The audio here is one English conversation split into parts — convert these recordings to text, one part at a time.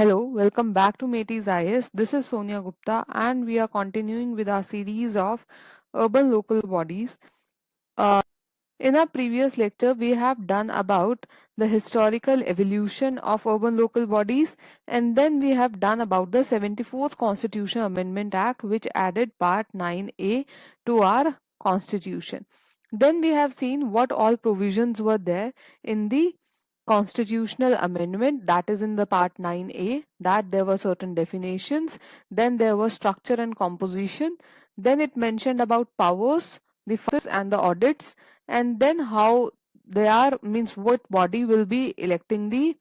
Hello, welcome back to Metis IS. This is Sonia Gupta, and we are continuing with our series of urban local bodies. Uh, in our previous lecture, we have done about the historical evolution of urban local bodies, and then we have done about the 74th Constitution Amendment Act, which added Part 9A to our Constitution. Then we have seen what all provisions were there in the constitutional amendment, that is in the part 9A, that there were certain definitions, then there was structure and composition, then it mentioned about powers, the functions and the audits, and then how they are, means what body will be electing the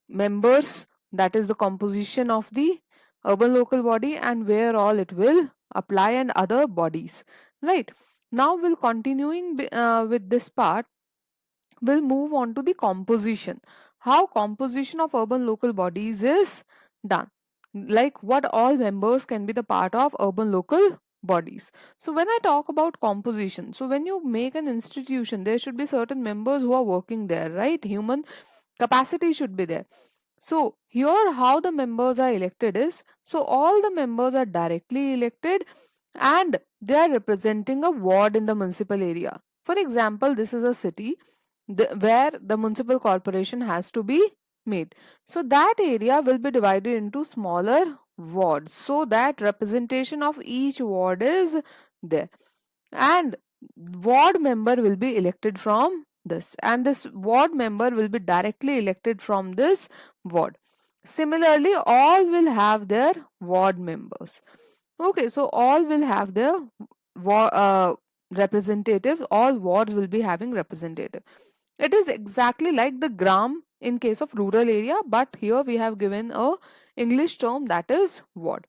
members, that is the composition of the urban local body, and where all it will apply, and other bodies, right? Now we'll continuing with this part. We'll move on to the composition. How composition of urban local bodies is done. Like what all members can be the part of urban local bodies. So when I talk about composition, so when you make an institution, there should be certain members who are working there, right? Human capacity should be there. So here how the members are elected is, so all the members are directly elected and they are representing a ward in the municipal area. For example, this is a city where the municipal corporation has to be made. So that area will be divided into smaller wards so that representation of each ward is there. And ward member will be elected from this, and this ward member will be directly elected from this ward. Similarly, all will have their ward members. Okay, so all will have their representatives. All wards will be having representative. It is exactly like the gram in case of rural area, but here we have given a English term, that is ward.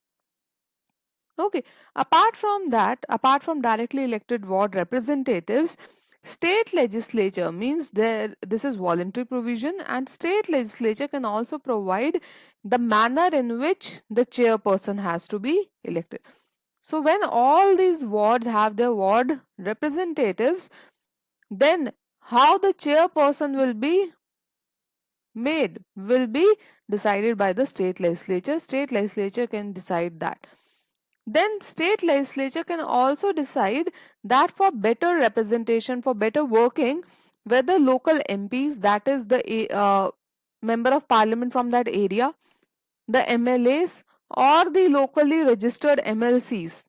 Okay, apart from that, apart from directly elected ward representatives, state legislature means there this is voluntary provision, and state legislature can also provide the manner in which the chairperson has to be elected. So when all these wards have their ward representatives, then how the chairperson will be made will be decided by the state legislature. State legislature can decide that. Then state legislature can also decide that for better representation, for better working, whether local MPs, that is the member of parliament from that area, the MLAs, or the locally registered MLCs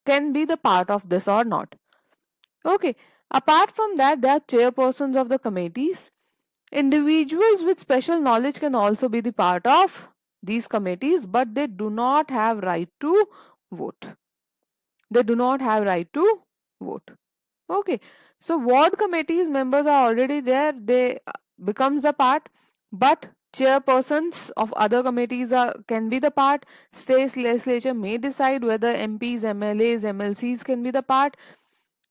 can be the part of this or not. Okay. Apart from that, there are chairpersons of the committees. Individuals with special knowledge can also be the part of these committees, but they do not have right to vote. They do not have right to vote. Okay. So ward committees members are already there. They becomes a part, but chairpersons of other committees are can be the part. State legislature may decide whether MPs, MLAs, MLCs can be the part.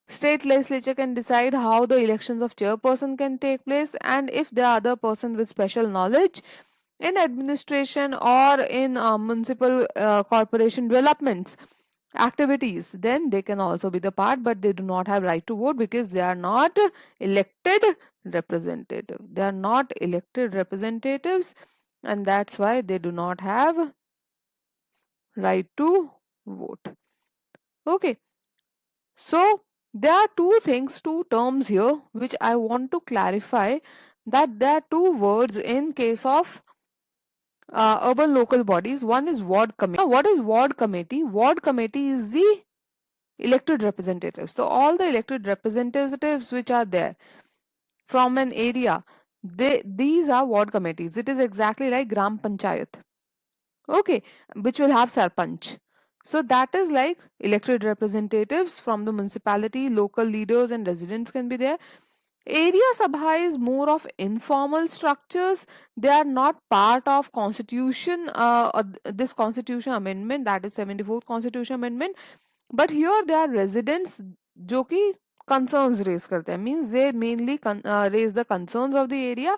State legislature can decide how the elections of chairperson can take place, and if there are other person with special knowledge in administration or in municipal corporation developments activities, then they can also be the part, but they do not have right to vote because they are not elected representative. They are not elected representatives, and that's why they do not have right to vote. Okay, so there are two things, two terms here which I want to clarify, that there are two words in case of urban local bodies. One is ward committee. Now, what is ward committee? Ward committee is the elected representatives. So all the elected representatives which are there from an area, these are ward committees. It is exactly like gram panchayat. Okay, which will have sarpanch. So that is like elected representatives from the municipality, local leaders and residents can be there. Area Sabha is more of informal structures. They are not part of constitution, this constitution amendment, that is 74th constitution amendment. But here they are residents जो कि concerns raise करते हैं, means they mainly raise the concerns of the area,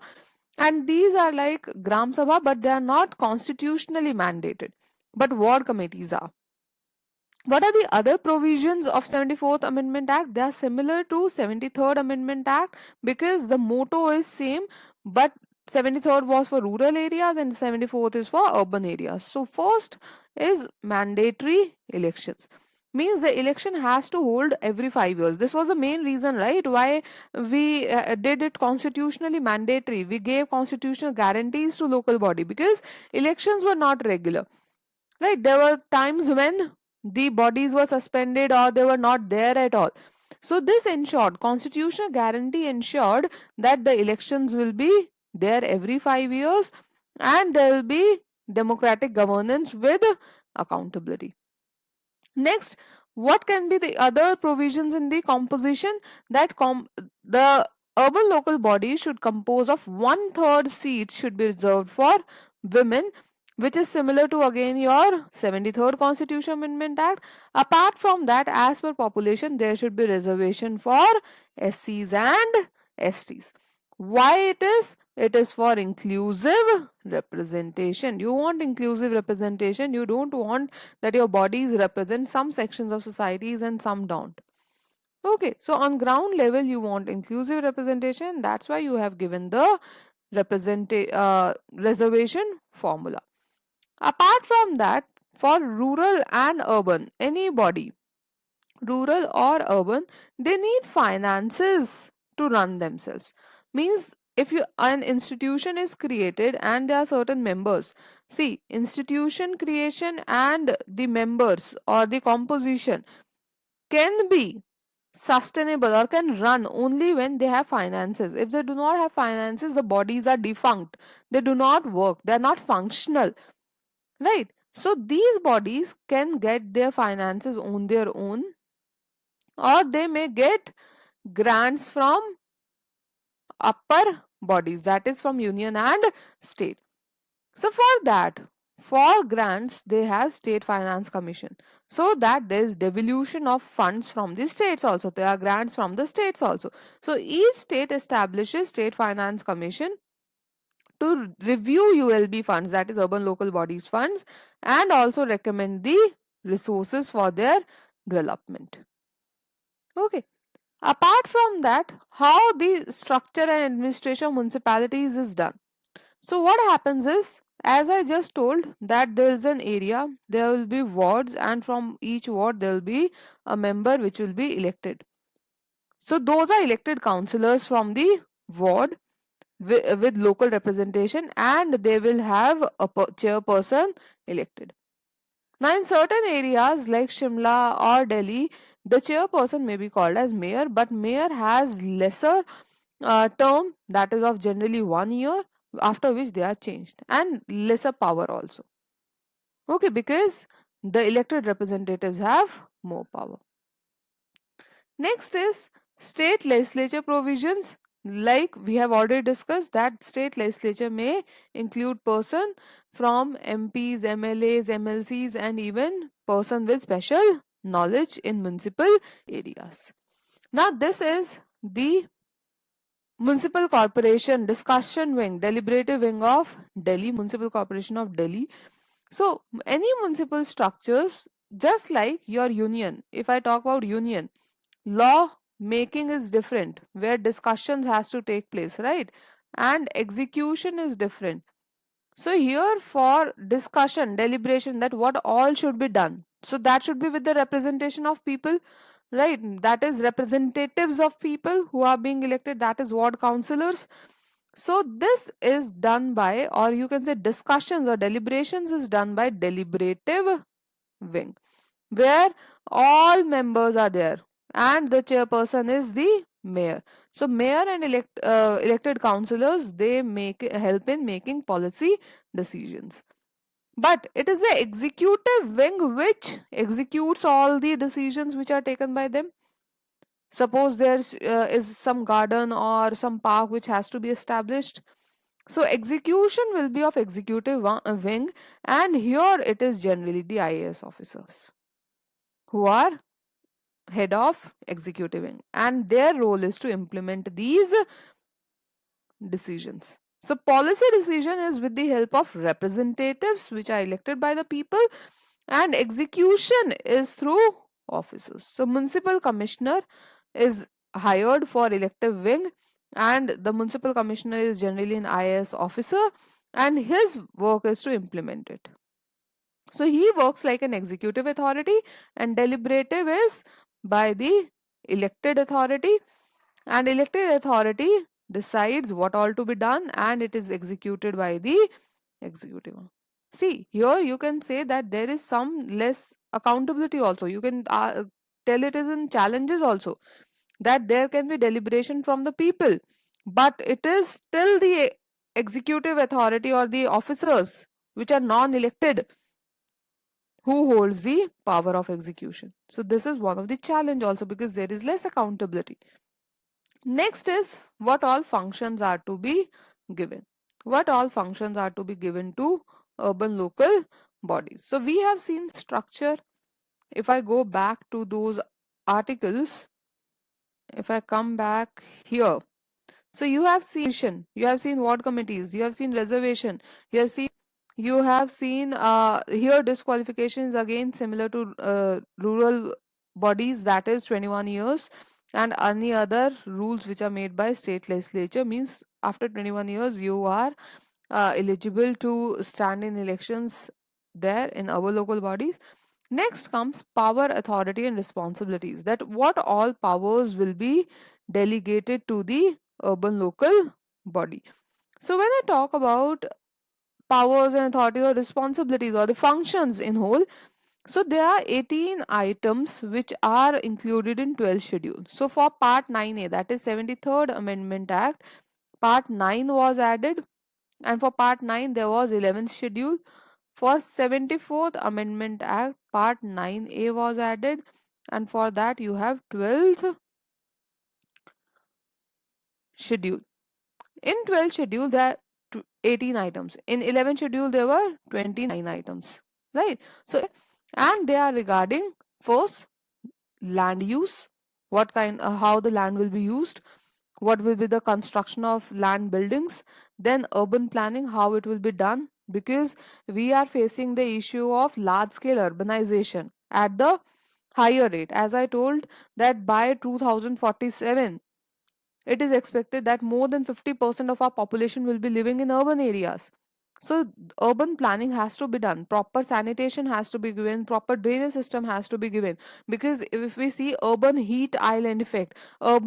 and these are like Gram Sabha, but they are not constitutionally mandated, but ward committees are. What are the other provisions of 74th Amendment Act? They are similar to 73rd Amendment Act because the motto is same, but 73rd was for rural areas and 74th is for urban areas. So first is mandatory elections. Means the election has to hold every 5 years. This was the main reason, right? Why we did it constitutionally mandatory. We gave constitutional guarantees to local body because elections were not regular. Right? There were times when the bodies were suspended or they were not there at all. So this ensured, constitutional guarantee ensured that the elections will be there every 5 years and there will be democratic governance with accountability. Next, what can be the other provisions in the composition? That the urban local body should compose of one third seats should be reserved for women, which is similar to again your 73rd Constitution Amendment Act. Apart from that, as per population, there should be reservation for SCs and STs. Why it is? It is for inclusive representation. You want inclusive representation. You don't want that your bodies represent some sections of societies and some don't. Okay, so on ground level, you want inclusive representation. That's why you have given the reservation formula. Apart from that, for rural and urban, anybody, rural or urban, they need finances to run themselves. Means if you an institution is created and there are certain members, see, institution creation and the members or the composition can be sustainable or can run only when they have finances. If they do not have finances, the bodies are defunct, they do not work, they are not functional, right? So these bodies can get their finances on their own, or they may get grants from upper bodies, that is from union and state. So for that, for grants, they have state finance commission, so that there is devolution of funds from the states also. There are grants from the states also. So each state establishes state finance commission to review ULB funds, that is urban local bodies funds, and also recommend the resources for their development. Okay. Apart from that, how the structure and administration of municipalities is done. So what happens is, as I just told, that there is an area, there will be wards, and from each ward there will be a member which will be elected. So those are elected councillors from the ward with local representation, and they will have a chairperson elected. Now, in certain areas like Shimla or Delhi, the chairperson may be called as mayor, but mayor has lesser term, that is of generally 1 year, after which they are changed, and lesser power also. Okay, because the elected representatives have more power. Next is state legislature provisions. Like we have already discussed, that state legislature may include person from MPs, MLAs, MLCs, and even person with special knowledge in municipal areas. Now this is the Municipal Corporation Discussion Wing, Deliberative Wing of Delhi, Municipal Corporation of Delhi. So any municipal structures, just like your union, if I talk about union, law making is different, where discussions has to take place, right? And execution is different. So here for discussion, deliberation, that what all should be done, so that should be with the representation of people, right? That is representatives of people who are being elected, that is ward councillors. So this is done by, or you can say discussions or deliberations is done by deliberative wing, where all members are there and the chairperson is the mayor. So mayor and elected councillors, they make help in making policy decisions. But it is the executive wing which executes all the decisions which are taken by them. Suppose there is some garden or some park which has to be established, so execution will be of executive wing, and here it is generally the IAS officers who are head of executive wing, and their role is to implement these decisions. So policy decision is with the help of representatives which are elected by the people, and execution is through officers. So municipal commissioner is hired for elective wing, and the municipal commissioner is generally an IAS officer, and his work is to implement it. So he works like an executive authority, and deliberative is by the elected authority, and elected authority decides what all to be done, and it is executed by the executive. See, here you can say that there is some less accountability also. You can tell it is in challenges also, that there can be deliberation from the people, but it is still the executive authority or the officers which are non elected who holds the power of execution. So this is one of the challenge also, because there is less accountability. Next is what all functions are to be given. What all functions are to be given to urban local bodies. So we have seen structure. If I go back to those articles, if I come back here, so you have seen ward committees, you have seen reservation, you have seen here disqualification is again similar to rural bodies, that is 21 years, and any other rules which are made by state legislature means after 21 years you are eligible to stand in elections there in our local bodies. Next comes power, authority, and responsibilities. That what all powers will be delegated to the urban local body. So when I talk about powers and authorities or responsibilities or the functions in whole, so there are 18 items which are included in 12th schedule. So for part 9A, that is 73rd Amendment Act, part 9 was added, and for part 9 there was 11th schedule. For 74th Amendment Act, part 9A was added, and for that you have 12th schedule. In 12th schedule there are 18 items. In 11th schedule there were 29 items. Right? So and they are regarding first land use, what kind how the land will be used, what will be the construction of land buildings, then urban planning, how it will be done, because we are facing the issue of large scale urbanization at the higher rate. As I told, that by 2047 it is expected that more than 50% of our population will be living in urban areas. So urban planning has to be done, proper sanitation has to be given, proper drainage system has to be given, because if we see urban heat island effect, uh,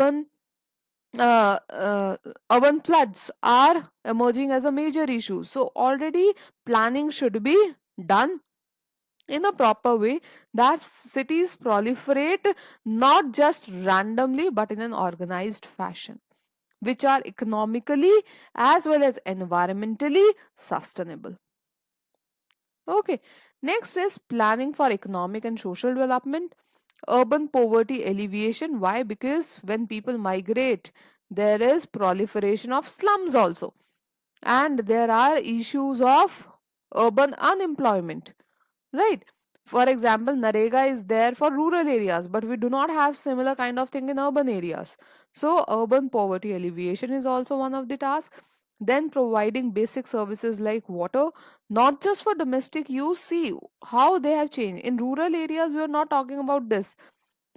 uh, urban floods are emerging as a major issue. So already planning should be done in a proper way, that cities proliferate not just randomly but in an organized fashion, which are economically as well as environmentally sustainable. Okay, next is planning for economic and social development. Urban poverty alleviation. Why? Because when people migrate, there is proliferation of slums also, and there are issues of urban unemployment, right? For example, Narega is there for rural areas, but we do not have similar kind of thing in urban areas. So urban poverty alleviation is also one of the tasks. Then providing basic services like water, not just for domestic use. See how they have changed. In rural areas we are not talking about this,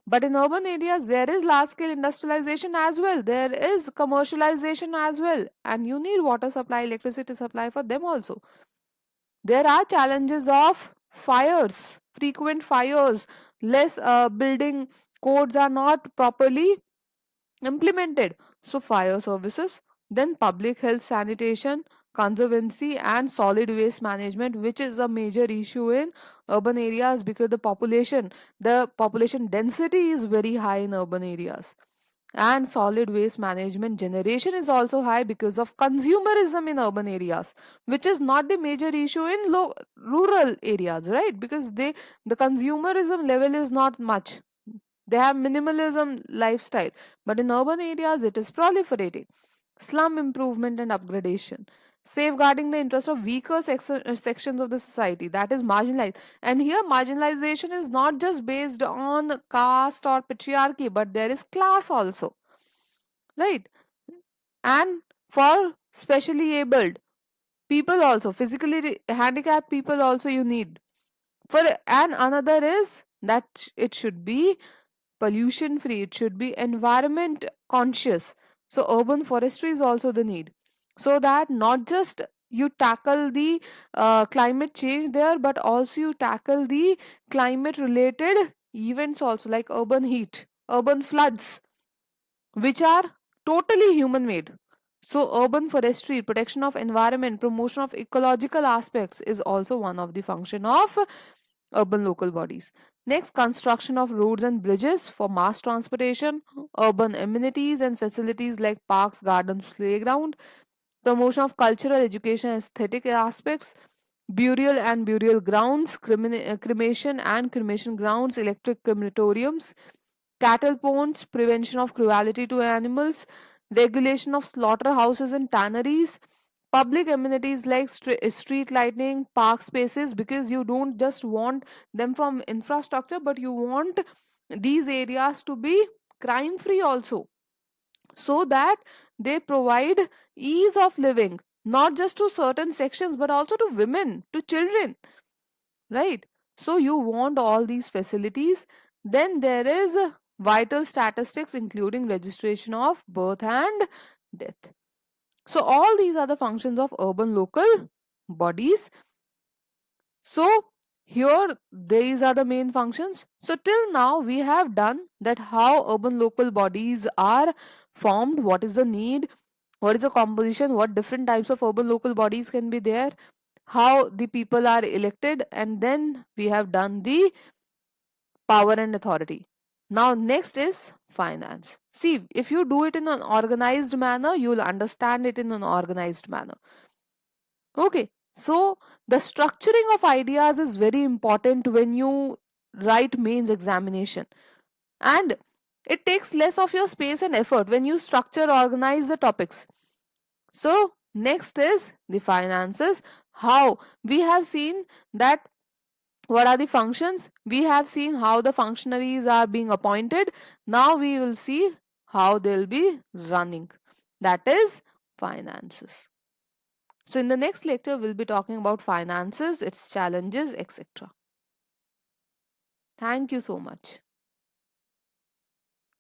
but in urban areas there is large scale industrialization as well, there is commercialization as well, and you need water supply, electricity supply for them also. There are challenges of fires, frequent fires, less building codes are not properly implemented. So, fire services, then public health, sanitation, conservancy, and solid waste management, which is a major issue in urban areas because the population density is very high in urban areas, and solid waste management generation is also high because of consumerism in urban areas, which is not the major issue in rural areas, right? Because the consumerism level is not much, they have minimalism lifestyle, but in urban areas it is proliferating. Slum improvement and upgradation, safeguarding the interest of weaker sections of the society, that is marginalized. And here marginalization is not just based on caste or patriarchy, but there is class also, right? And for specially abled people also, physically handicapped people also, you need for. And another is that it should be pollution free, it should be environment conscious, So urban forestry is also the need, so that not just you tackle the climate change there, but also you tackle the climate related events also, like urban heat, urban floods, which are totally human made. So urban forestry, protection of environment, promotion of ecological aspects is also one of the function of urban local bodies. Next, construction of roads and bridges for mass transportation, urban amenities and facilities like parks, gardens, playground, promotion of cultural, education, aesthetic aspects, burial and burial grounds, cremation and cremation grounds, electric crematoriums, cattle ponds, prevention of cruelty to animals, regulation of slaughterhouses and tanneries, public amenities like street lighting, park spaces, because you don't just want them from infrastructure, but you want these areas to be crime free also, so that they provide ease of living, not just to certain sections but also to women, to children, right? So you want all these facilities. Then there is vital statistics, including registration of birth and death. So all these are the functions of urban local bodies. So here these are the main functions. So till now we have done that, how urban local bodies are formed, what is the need, what is the composition, what different types of urban local bodies can be there, how the people are elected, and then we have done the power and authority. Now next is finance. See, if you do it in an organized manner, you will understand it in an organized manner. Okay, so the structuring of ideas is very important when you write mains examination, and it takes less of your space and effort when you structure, organize the topics. So next is the finances. How we have seen that, what are the functions, we have seen how the functionaries are being appointed. Now we will see how they'll be running, that is finances. So in the next lecture we'll be talking about finances, its challenges, etc. Thank you so much.